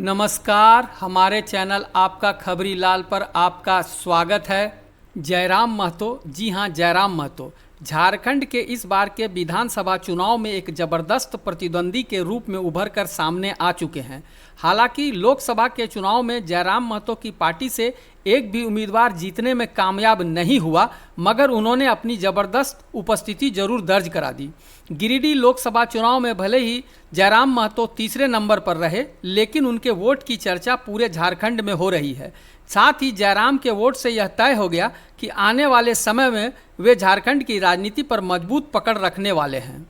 नमस्कार, हमारे चैनल आपका खबरी लाल पर आपका स्वागत है। जयराम महतो, जी हाँ जयराम महतो झारखंड के इस बार के विधानसभा चुनाव में एक ज़बरदस्त प्रतिद्वंदी के रूप में उभर कर सामने आ चुके हैं। हालांकि लोकसभा के चुनाव में जयराम महतो की पार्टी से एक भी उम्मीदवार जीतने में कामयाब नहीं हुआ, मगर उन्होंने अपनी ज़बरदस्त उपस्थिति जरूर दर्ज करा दी। गिरिडीह लोकसभा चुनाव में भले ही जयराम महतो तीसरे नंबर पर रहे, लेकिन उनके वोट की चर्चा पूरे झारखंड में हो रही है। साथ ही जयराम के वोट से यह तय हो गया कि आने वाले समय में वे झारखंड की राजनीति पर मजबूत पकड़ रखने वाले हैं।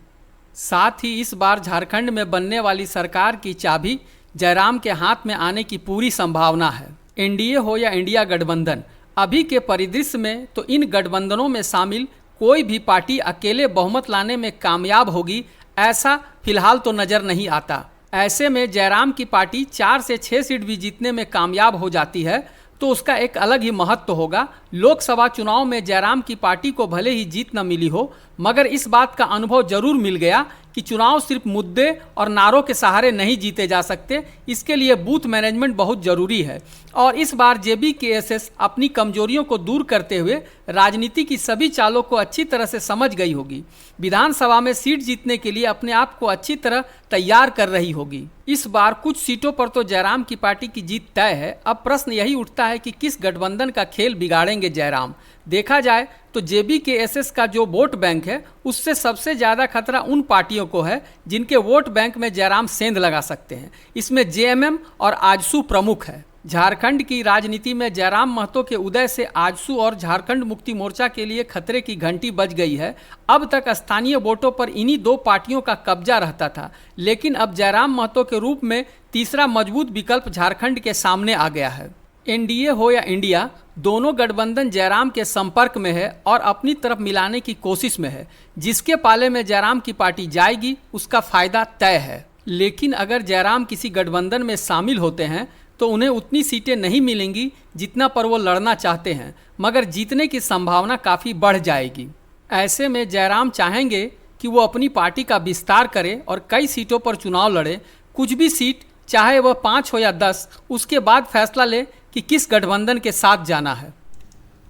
साथ ही इस बार झारखंड में बनने वाली सरकार की चाबी जयराम के हाथ में आने की पूरी संभावना है। एनडीए हो या इंडिया गठबंधन, अभी के परिदृश्य में तो इन गठबंधनों में शामिल कोई भी पार्टी अकेले बहुमत लाने में कामयाब होगी, ऐसा फिलहाल तो नज़र नहीं आता। ऐसे में जयराम की पार्टी 4 से 6 सीट भी जीतने में कामयाब हो जाती है तो उसका एक अलग ही महत्व होगा। लोकसभा चुनाव में जयराम की पार्टी को भले ही जीत न मिली हो, मगर इस बात का अनुभव जरूर मिल गया कि चुनाव सिर्फ मुद्दे और नारों के सहारे नहीं जीते जा सकते। इसके लिए बूथ मैनेजमेंट बहुत ज़रूरी है और इस बार जेबीकेएसएस अपनी कमजोरियों को दूर करते हुए राजनीति की सभी चालों को अच्छी तरह से समझ गई होगी। विधानसभा में सीट जीतने के लिए अपने आप को अच्छी तरह तैयार कर रही होगी। इस बार कुछ सीटों पर तो जयराम की पार्टी की जीत तय है। अब प्रश्न यही उठता है कि किस गठबंधन का खेल बिगाड़ेंगे जयराम। देखा जाए तो जेबीकेएसएस का जो वोट बैंक है, उससे सबसे ज़्यादा खतरा उन पार्टियों को है जिनके वोट बैंक में जयराम सेंध लगा सकते हैं। इसमें जेएमएम और आजसू प्रमुख है। झारखंड की राजनीति में जयराम महतो के उदय से आजसू और झारखंड मुक्ति मोर्चा के लिए खतरे की घंटी बज गई है। अब तक स्थानीय वोटों पर इन्हीं दो पार्टियों का कब्जा रहता था, लेकिन अब जयराम महतो के रूप में तीसरा मजबूत विकल्प झारखंड के सामने आ गया है। एनडीए हो या इंडिया, दोनों गठबंधन जयराम के संपर्क में है और अपनी तरफ मिलाने की कोशिश में है। जिसके पाले में जयराम की पार्टी जाएगी उसका फायदा तय है। लेकिन अगर जयराम किसी गठबंधन में शामिल होते हैं तो उन्हें उतनी सीटें नहीं मिलेंगी जितना पर वो लड़ना चाहते हैं, मगर जीतने की संभावना काफ़ी बढ़ जाएगी। ऐसे में जयराम चाहेंगे कि वो अपनी पार्टी का विस्तार करे और कई सीटों पर चुनाव लड़े। कुछ भी सीट, चाहे वह 5 हो या 10, उसके बाद फैसला ले कि किस गठबंधन के साथ जाना है।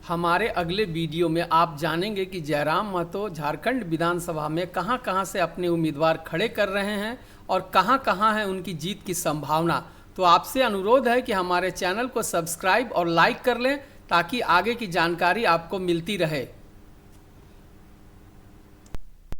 हमारे अगले वीडियो में आप जानेंगे कि जयराम महतो झारखंड विधानसभा में कहां से अपने उम्मीदवार खड़े कर रहे हैं और कहां है उनकी जीत की संभावना। तो आपसे अनुरोध है कि हमारे चैनल को सब्सक्राइब और लाइक कर लें ताकि आगे की जानकारी आपको मिलती रहे।